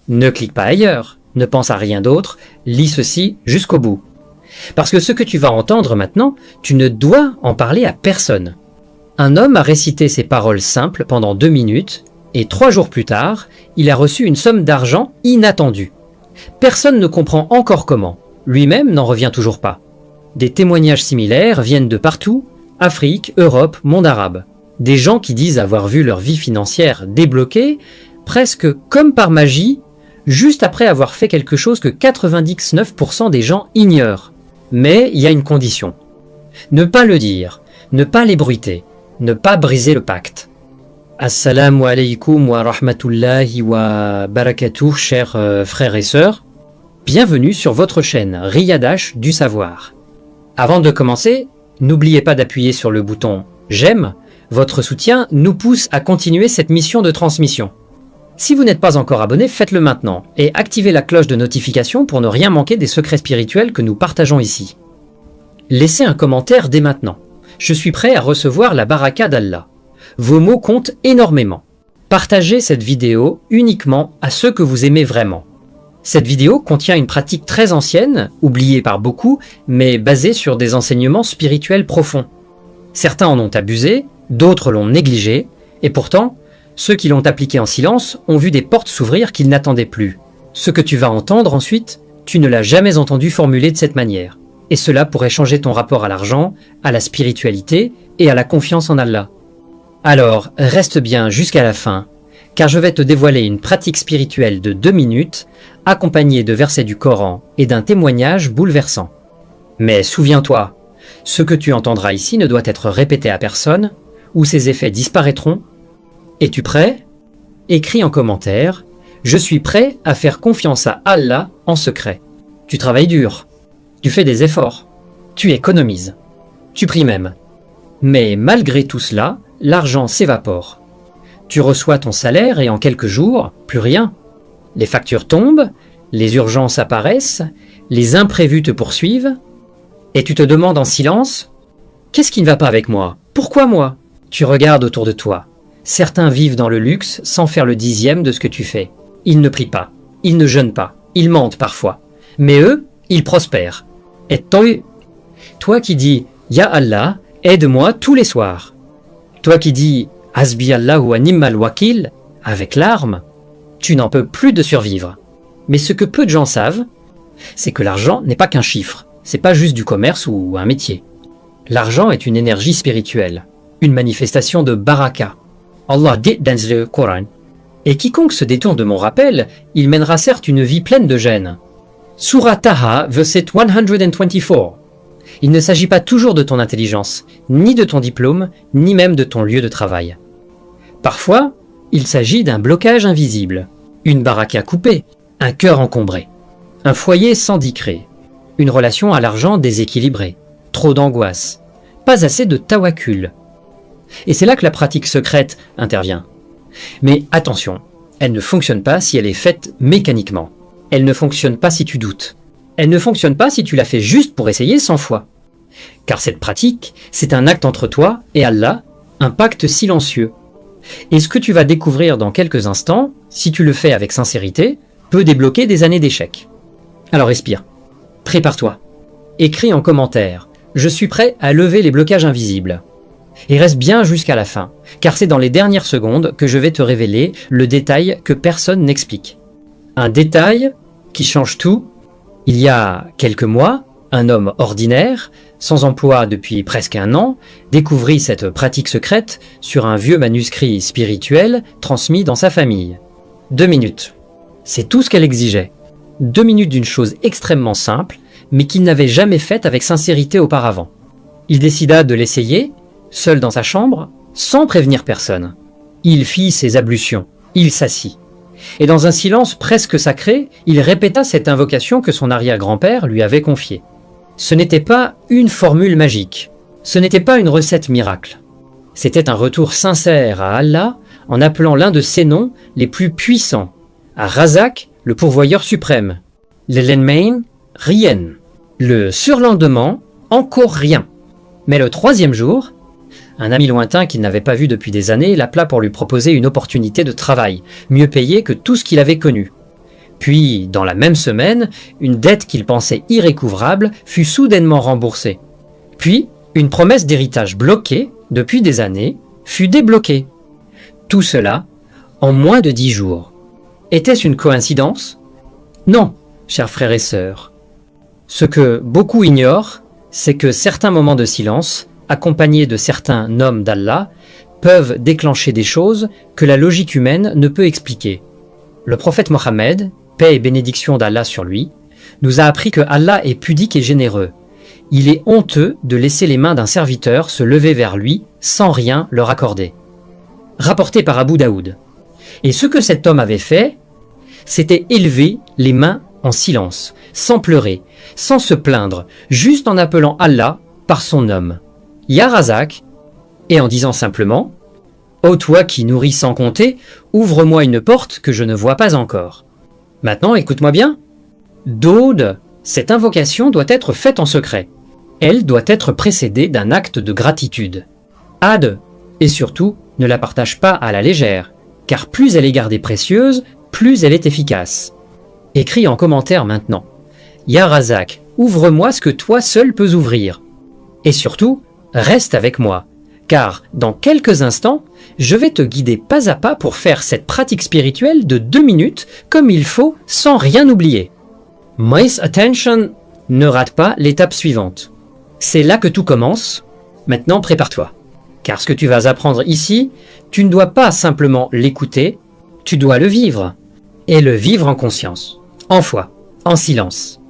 Ne clique pas ailleurs, ne pense à rien d'autre, lis ceci jusqu'au bout. Parce que ce que tu vas entendre maintenant, tu ne dois en parler à personne. Un homme a récité ces paroles simples pendant 2 minutes, et 3 jours plus tard, il a reçu une somme d'argent inattendue. Personne ne comprend encore comment, lui-même n'en revient toujours pas. Des témoignages similaires viennent de partout, Afrique, Europe, monde arabe. Des gens qui disent avoir vu leur vie financière débloquée, presque comme par magie, juste après avoir fait quelque chose que 99% des gens ignorent. Mais il y a une condition. Ne pas le dire, ne pas l'ébruiter, ne pas briser le pacte. Assalamu alaikum wa rahmatullahi wa barakatuh, chers frères et sœurs. Bienvenue sur votre chaîne Riyadash du savoir. Avant de commencer, n'oubliez pas d'appuyer sur le bouton « J'aime ». Votre soutien nous pousse à continuer cette mission de transmission. Si vous n'êtes pas encore abonné, faites-le maintenant et activez la cloche de notification pour ne rien manquer des secrets spirituels que nous partageons ici. Laissez un commentaire dès maintenant. Je suis prêt à recevoir la baraka d'Allah. Vos mots comptent énormément. Partagez cette vidéo uniquement à ceux que vous aimez vraiment. Cette vidéo contient une pratique très ancienne, oubliée par beaucoup, mais basée sur des enseignements spirituels profonds. Certains en ont abusé, d'autres l'ont négligé, et pourtant, ceux qui l'ont appliqué en silence ont vu des portes s'ouvrir qu'ils n'attendaient plus. Ce que tu vas entendre ensuite, tu ne l'as jamais entendu formuler de cette manière. Et cela pourrait changer ton rapport à l'argent, à la spiritualité et à la confiance en Allah. Alors, reste bien jusqu'à la fin, car je vais te dévoiler une pratique spirituelle de 2 minutes, accompagnée de versets du Coran et d'un témoignage bouleversant. Mais souviens-toi, ce que tu entendras ici ne doit être répété à personne, ou ses effets disparaîtront. Es-tu prêt? Écris en commentaire « Je suis prêt à faire confiance à Allah en secret ». Tu travailles dur, tu fais des efforts, tu économises, tu pries même. Mais malgré tout cela, l'argent s'évapore. Tu reçois ton salaire et en quelques jours, plus rien. Les factures tombent, les urgences apparaissent, les imprévus te poursuivent, et tu te demandes en silence « Qu'est-ce qui ne va pas avec moi? Pourquoi moi ?» Tu regardes autour de toi. Certains vivent dans le luxe sans faire le 10e de ce que tu fais. Ils ne prient pas, ils ne jeûnent pas, ils mentent parfois. Mais eux, ils prospèrent. Et toi qui dis « Ya Allah, aide-moi tous les soirs ». Toi qui dis « Hasbi Allahu wa ni'mal wakil » avec larmes, tu n'en peux plus de survivre. Mais ce que peu de gens savent, c'est que l'argent n'est pas qu'un chiffre. C'est pas juste du commerce ou un métier. L'argent est une énergie spirituelle, une manifestation de baraka. Allah dit dans le Coran. Et quiconque se détourne de mon rappel, il mènera certes une vie pleine de gêne. Surah Taha, verset 124. Il ne s'agit pas toujours de ton intelligence, ni de ton diplôme, ni même de ton lieu de travail. Parfois, il s'agit d'un blocage invisible, une baraka coupée, un cœur encombré, un foyer sans dicré, une relation à l'argent déséquilibrée, trop d'angoisse, pas assez de tawakkul. Et c'est là que la pratique secrète intervient. Mais attention, elle ne fonctionne pas si elle est faite mécaniquement. Elle ne fonctionne pas si tu doutes. Elle ne fonctionne pas si tu l'as fait juste pour essayer 100 fois. Car cette pratique, c'est un acte entre toi et Allah, un pacte silencieux. Et ce que tu vas découvrir dans quelques instants, si tu le fais avec sincérité, peut débloquer des années d'échecs. Alors respire. Prépare-toi. Écris en commentaire « Je suis prêt à lever les blocages invisibles ». Et reste bien jusqu'à la fin, car c'est dans les dernières secondes que je vais te révéler le détail que personne n'explique. Un détail qui change tout. Il y a quelques mois, un homme ordinaire, sans emploi depuis presque 1 an, découvrit cette pratique secrète sur un vieux manuscrit spirituel transmis dans sa famille. 2 minutes. C'est tout ce qu'elle exigeait. 2 minutes d'une chose extrêmement simple, mais qu'il n'avait jamais faite avec sincérité auparavant. Il décida de l'essayer, seul dans sa chambre, sans prévenir personne. Il fit ses ablutions, il s'assit. Et dans un silence presque sacré, il répéta cette invocation que son arrière-grand-père lui avait confiée. Ce n'était pas une formule magique, ce n'était pas une recette miracle. C'était un retour sincère à Allah en appelant l'un de ses noms les plus puissants, à Razak, le pourvoyeur suprême. Le lendemain, rien. Le surlendemain, encore rien. Mais le 3e jour, un ami lointain qu'il n'avait pas vu depuis des années l'appela pour lui proposer une opportunité de travail, mieux payée que tout ce qu'il avait connu. Puis, dans la même semaine, une dette qu'il pensait irrécouvrable fut soudainement remboursée. Puis, une promesse d'héritage bloquée depuis des années fut débloquée. Tout cela en moins de 10 jours. Était-ce une coïncidence? Non, chers frères et sœurs. Ce que beaucoup ignorent, c'est que certains moments de silence, accompagnés de certains noms d'Allah, peuvent déclencher des choses que la logique humaine ne peut expliquer. Le prophète Mohammed, paix et bénédiction d'Allah sur lui, nous a appris que Allah est pudique et généreux. Il est honteux de laisser les mains d'un serviteur se lever vers lui sans rien leur accorder. Rapporté par Abu Daoud. Et ce que cet homme avait fait, c'était élever les mains en silence, sans pleurer, sans se plaindre, juste en appelant Allah par son nom, Ya Razak, et en disant simplement « Ô toi qui nourris sans compter, ouvre-moi une porte que je ne vois pas encore. » Maintenant, écoute-moi bien. Daoud, cette invocation doit être faite en secret. Elle doit être précédée d'un acte de gratitude. Ad, et surtout, ne la partage pas à la légère, car plus elle est gardée précieuse, plus elle est efficace. Écris en commentaire maintenant. Ya Razak, ouvre-moi ce que toi seul peux ouvrir. Et surtout, reste avec moi, car dans quelques instants, je vais te guider pas à pas pour faire cette pratique spirituelle de 2 minutes comme il faut sans rien oublier. Miss Attention, ne rate pas l'étape suivante. C'est là que tout commence. Maintenant, prépare-toi. Car ce que tu vas apprendre ici, tu ne dois pas simplement l'écouter, tu dois le vivre. Et le vivre en conscience, en foi, en silence.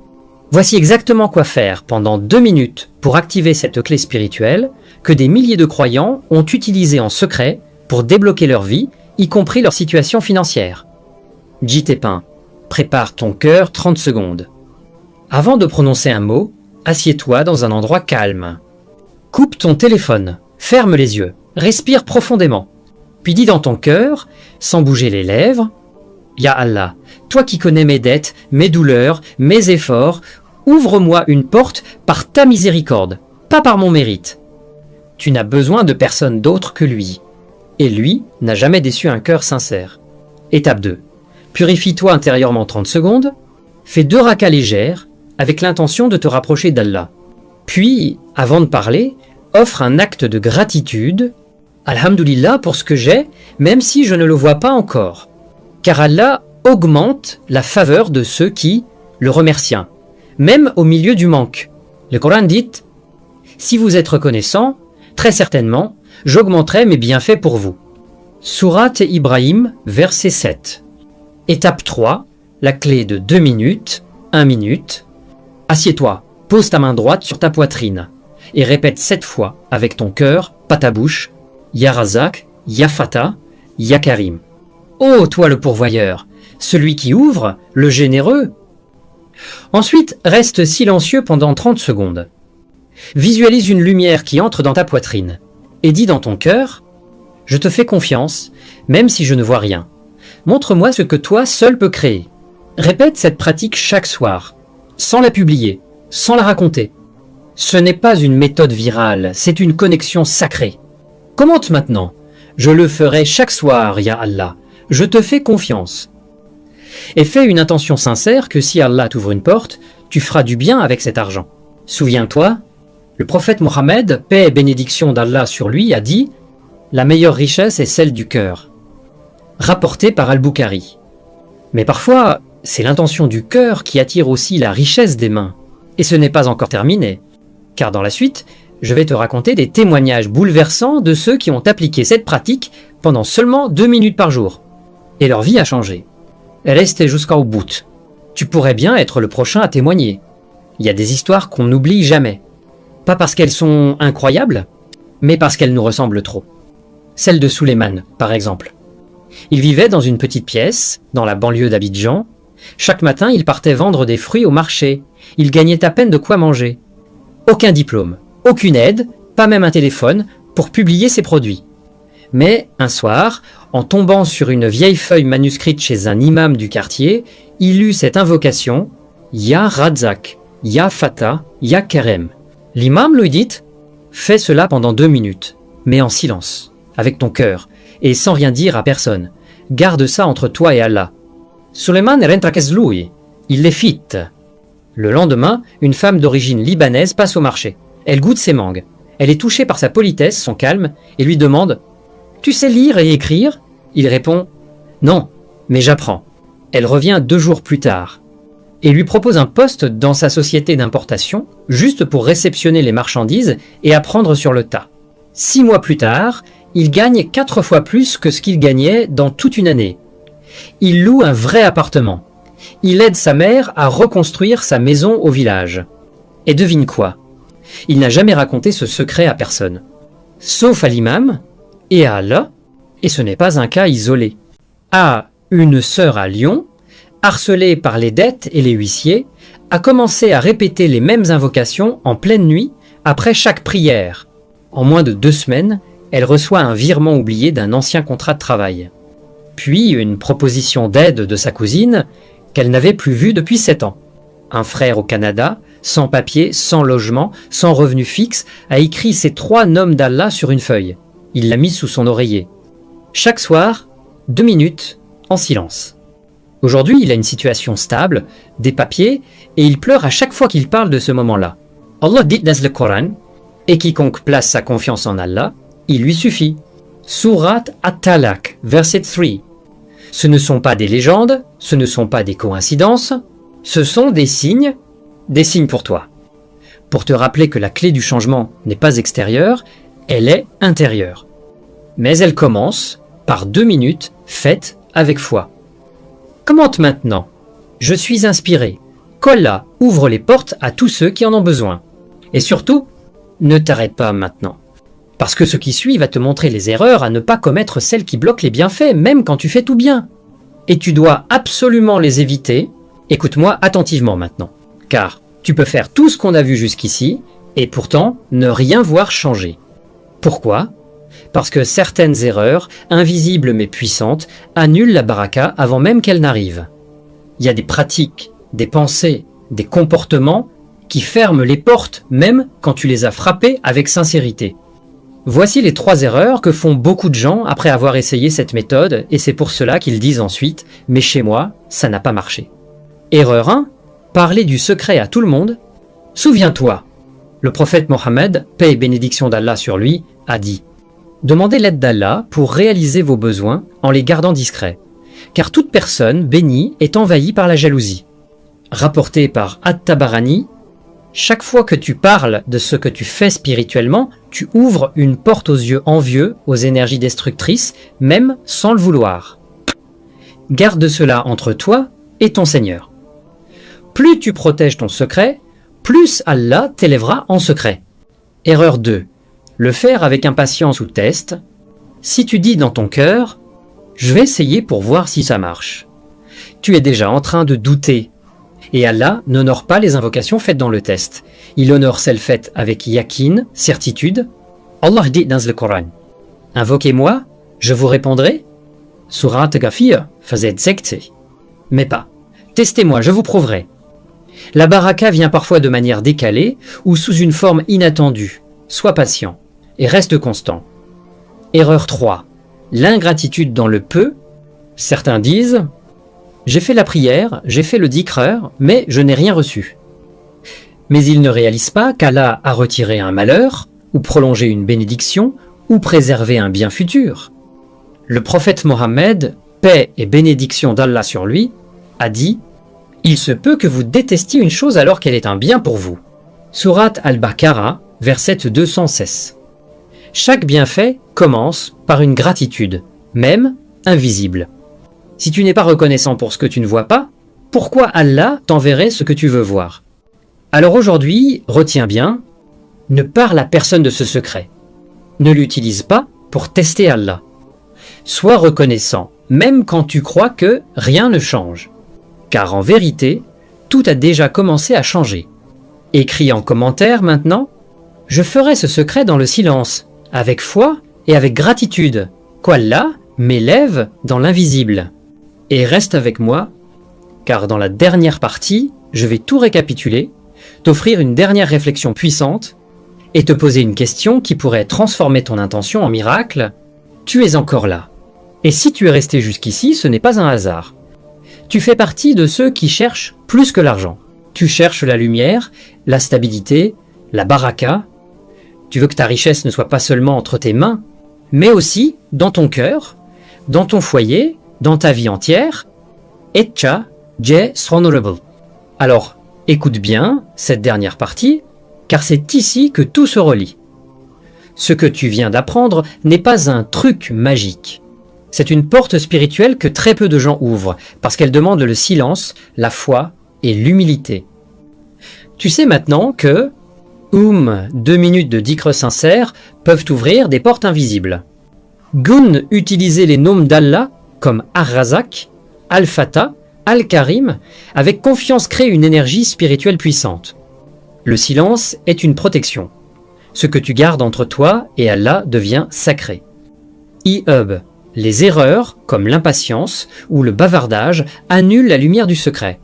Voici exactement quoi faire pendant 2 minutes pour activer cette clé spirituelle que des milliers de croyants ont utilisée en secret pour débloquer leur vie, y compris leur situation financière. Jitépin, prépare ton cœur 30 secondes. Avant de prononcer un mot, assieds-toi dans un endroit calme. Coupe ton téléphone, ferme les yeux, respire profondément. Puis dis dans ton cœur, sans bouger les lèvres, « Ya Allah, toi qui connais mes dettes, mes douleurs, mes efforts, ouvre-moi une porte par ta miséricorde, pas par mon mérite. Tu n'as besoin de personne d'autre que lui. Et lui n'a jamais déçu un cœur sincère. » Étape 2. Purifie-toi intérieurement 30 secondes, fais 2 rakas légères avec l'intention de te rapprocher d'Allah. Puis, avant de parler, offre un acte de gratitude. Alhamdulillah pour ce que j'ai, même si je ne le vois pas encore. Car Allah augmente la faveur de ceux qui le remercient, même au milieu du manque. Le Coran dit « Si vous êtes reconnaissant, très certainement, j'augmenterai mes bienfaits pour vous. » Sourate Ibrahim, verset 7. Étape 3, la clé de 2 minutes, 1 minute. Assieds-toi, pose ta main droite sur ta poitrine et répète 7 fois avec ton cœur, pas ta bouche, Ya Razak, Ya Fatah, Ya Karim. Ô toi le pourvoyeur, celui qui ouvre, le généreux. Ensuite, reste silencieux pendant 30 secondes. Visualise une lumière qui entre dans ta poitrine et dis dans ton cœur « Je te fais confiance, même si je ne vois rien. Montre-moi ce que toi seul peux créer. » Répète cette pratique chaque soir, sans la publier, sans la raconter. Ce n'est pas une méthode virale, c'est une connexion sacrée. Commente maintenant « Je le ferai chaque soir, Ya Allah. Je te fais confiance. » Et fais une intention sincère que si Allah t'ouvre une porte, tu feras du bien avec cet argent. Souviens-toi, le prophète Mohammed, paix et bénédiction d'Allah sur lui, a dit « La meilleure richesse est celle du cœur », rapporté par Al-Bukhari. Mais parfois, c'est l'intention du cœur qui attire aussi la richesse des mains. Et ce n'est pas encore terminé, car dans la suite, je vais te raconter des témoignages bouleversants de ceux qui ont appliqué cette pratique pendant seulement 2 minutes par jour. Et leur vie a changé. Reste jusqu'au bout. Tu pourrais bien être le prochain à témoigner. Il y a des histoires qu'on n'oublie jamais. Pas parce qu'elles sont incroyables, mais parce qu'elles nous ressemblent trop. Celle de Suleiman, par exemple. Il vivait dans une petite pièce, dans la banlieue d'Abidjan. Chaque matin, il partait vendre des fruits au marché. Il gagnait à peine de quoi manger. Aucun diplôme, aucune aide, pas même un téléphone pour publier ses produits. Mais un soir, en tombant sur une vieille feuille manuscrite chez un imam du quartier, il eut cette invocation « Ya Razak, Ya Fatah, Ya Karem ». L'imam lui dit « Fais cela pendant 2 minutes, mais en silence, avec ton cœur, et sans rien dire à personne. Garde ça entre toi et Allah. » Suleiman Rentrakesloui, il les fit. Le lendemain, une femme d'origine libanaise passe au marché. Elle goûte ses mangues. Elle est touchée par sa politesse, son calme, et lui demande « Tu sais lire et écrire ?» Il répond « Non, mais j'apprends. » Elle revient 2 jours plus tard et lui propose un poste dans sa société d'importation, juste pour réceptionner les marchandises et apprendre sur le tas. 6 mois plus tard, il gagne 4 fois plus que ce qu'il gagnait dans toute une année. Il loue un vrai appartement. Il aide sa mère à reconstruire sa maison au village. Et devine quoi? Il n'a jamais raconté ce secret à personne. Sauf à l'imam et à Allah, et ce n'est pas un cas isolé. À une sœur à Lyon, harcelée par les dettes et les huissiers, a commencé à répéter les mêmes invocations en pleine nuit après chaque prière. En moins de 2 semaines, elle reçoit un virement oublié d'un ancien contrat de travail. Puis une proposition d'aide de sa cousine qu'elle n'avait plus vue depuis 7 ans. Un frère au Canada, sans papier, sans logement, sans revenu fixe, a écrit ces 3 noms d'Allah sur une feuille. Il l'a mis sous son oreiller. Chaque soir, 2 minutes, en silence. Aujourd'hui, il a une situation stable, des papiers, et il pleure à chaque fois qu'il parle de ce moment-là. Allah dit dans le Coran, et quiconque place sa confiance en Allah, il lui suffit. Surat At-Talaq, verset 3. Ce ne sont pas des légendes, ce ne sont pas des coïncidences, ce sont des signes pour toi. Pour te rappeler que la clé du changement n'est pas extérieure, elle est intérieure. Mais elle commence par 2 minutes faites avec foi. Commente maintenant. Je suis inspiré. qu'Allah ouvre les portes à tous ceux qui en ont besoin. Et surtout, ne t'arrête pas maintenant. Parce que ce qui suit va te montrer les erreurs à ne pas commettre celles qui bloquent les bienfaits, même quand tu fais tout bien. Et tu dois absolument les éviter. Écoute-moi attentivement maintenant. Car tu peux faire tout ce qu'on a vu jusqu'ici, et pourtant ne rien voir changer. Pourquoi ? Parce que certaines erreurs, invisibles mais puissantes, annulent la baraka avant même qu'elle n'arrive. Il y a des pratiques, des pensées, des comportements qui ferment les portes même quand tu les as frappés avec sincérité. Voici les 3 erreurs que font beaucoup de gens après avoir essayé cette méthode, et c'est pour cela qu'ils disent ensuite « mais chez moi, ça n'a pas marché ». Erreur 1, parler du secret à tout le monde. Souviens-toi, le prophète Mohammed, paix et bénédiction d'Allah sur lui, a dit « Demandez l'aide d'Allah pour réaliser vos besoins en les gardant discrets, car toute personne bénie est envahie par la jalousie. » Rapporté par At-Tabarani, chaque fois que tu parles de ce que tu fais spirituellement, tu ouvres une porte aux yeux envieux, aux énergies destructrices, même sans le vouloir. Garde cela entre toi et ton Seigneur. Plus tu protèges ton secret, plus Allah t'élèvera en secret. Erreur 2. Le faire avec impatience ou test. Si tu dis dans ton cœur « Je vais essayer pour voir si ça marche », tu es déjà en train de douter. Et Allah n'honore pas les invocations faites dans le test. Il honore celles faites avec yakin, certitude. Allah dit dans le Coran « Invoquez-moi, je vous répondrai. » Surat Ghafir, fazet zekte. Mais pas. Testez-moi, je vous prouverai. La baraka vient parfois de manière décalée ou sous une forme inattendue. Sois patient et reste constant. Erreur 3. L'ingratitude dans le peu. Certains disent « J'ai fait la prière, j'ai fait le dhikr, mais je n'ai rien reçu. » Mais ils ne réalisent pas qu'Allah a retiré un malheur, ou prolongé une bénédiction, ou préservé un bien futur. Le prophète Mohammed, paix et bénédiction d'Allah sur lui, a dit « Il se peut que vous détestiez une chose alors qu'elle est un bien pour vous. » Surat Al-Baqarah, verset 216. Chaque bienfait commence par une gratitude, même invisible. Si tu n'es pas reconnaissant pour ce que tu ne vois pas, pourquoi Allah t'enverrait ce que tu veux voir? Alors aujourd'hui, retiens bien, ne parle à personne de ce secret. Ne l'utilise pas pour tester Allah. Sois reconnaissant, même quand tu crois que rien ne change. Car en vérité, tout a déjà commencé à changer. Écris en commentaire maintenant, je ferai ce secret dans le silence, avec foi et avec gratitude, qu'Allah m'élève dans l'invisible. Et reste avec moi, car dans la dernière partie, je vais tout récapituler, t'offrir une dernière réflexion puissante et te poser une question qui pourrait transformer ton intention en miracle. Tu es encore là. Et si tu es resté jusqu'ici, ce n'est pas un hasard. Tu fais partie de ceux qui cherchent plus que l'argent. Tu cherches la lumière, la stabilité, la baraka. Tu veux que ta richesse ne soit pas seulement entre tes mains, mais aussi dans ton cœur, dans ton foyer, dans ta vie entière. Etcha je honorable. Alors, écoute bien cette dernière partie, car c'est ici que tout se relie. Ce que tu viens d'apprendre n'est pas un truc magique. C'est une porte spirituelle que très peu de gens ouvrent, parce qu'elle demande le silence, la foi et l'humilité. Tu sais maintenant que 2 minutes de dhikr sincère peuvent ouvrir des portes invisibles. Gun utilisait les noms d'Allah comme Ar-Razak, Al-Fatah, Al-Karim, avec confiance crée une énergie spirituelle puissante. Le silence est une protection. Ce que tu gardes entre toi et Allah devient sacré. I-Hub, les erreurs, comme l'impatience ou le bavardage, annulent la lumière du secret.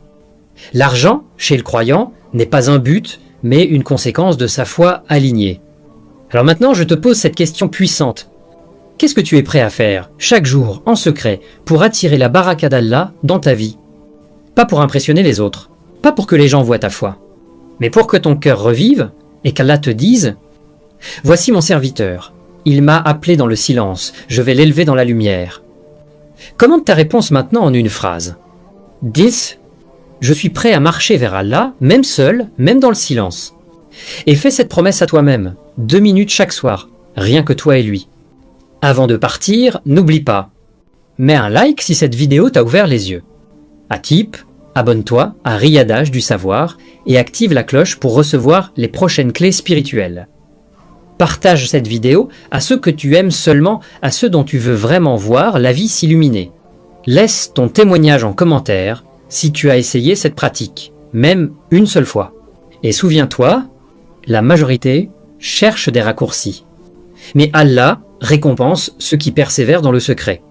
L'argent, chez le croyant, n'est pas un but, mais une conséquence de sa foi alignée. Alors maintenant, je te pose cette question puissante. Qu'est-ce que tu es prêt à faire, chaque jour, en secret, pour attirer la baraka d'Allah dans ta vie? Pas pour impressionner les autres, pas pour que les gens voient ta foi, mais pour que ton cœur revive et qu'Allah te dise « Voici mon serviteur, il m'a appelé dans le silence, je vais l'élever dans la lumière. » Commente ta réponse maintenant en une phrase. 10. Je suis prêt à marcher vers Allah, même seul, même dans le silence. Et fais cette promesse à toi-même, 2 minutes chaque soir, rien que toi et lui. Avant de partir, n'oublie pas. Mets un like si cette vidéo t'a ouvert les yeux. Atip, abonne-toi à Riyadage du savoir et active la cloche pour recevoir les prochaines clés spirituelles. Partage cette vidéo à ceux que tu aimes seulement, à ceux dont tu veux vraiment voir la vie s'illuminer. Laisse ton témoignage en commentaire si tu as essayé cette pratique, même une seule fois. Et souviens-toi, la majorité cherche des raccourcis. Mais Allah récompense ceux qui persévèrent dans le secret.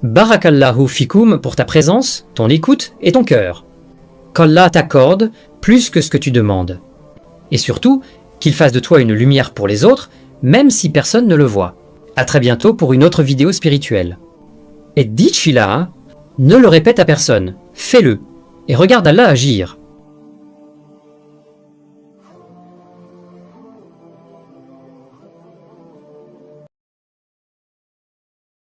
Barakallahu fikoum pour ta présence, ton écoute et ton cœur. Qu'Allah t'accorde plus que ce que tu demandes. Et surtout, qu'il fasse de toi une lumière pour les autres, même si personne ne le voit. À très bientôt pour une autre vidéo spirituelle. Et dit Shila, ne le répète à personne, fais-le, et regarde Allah agir.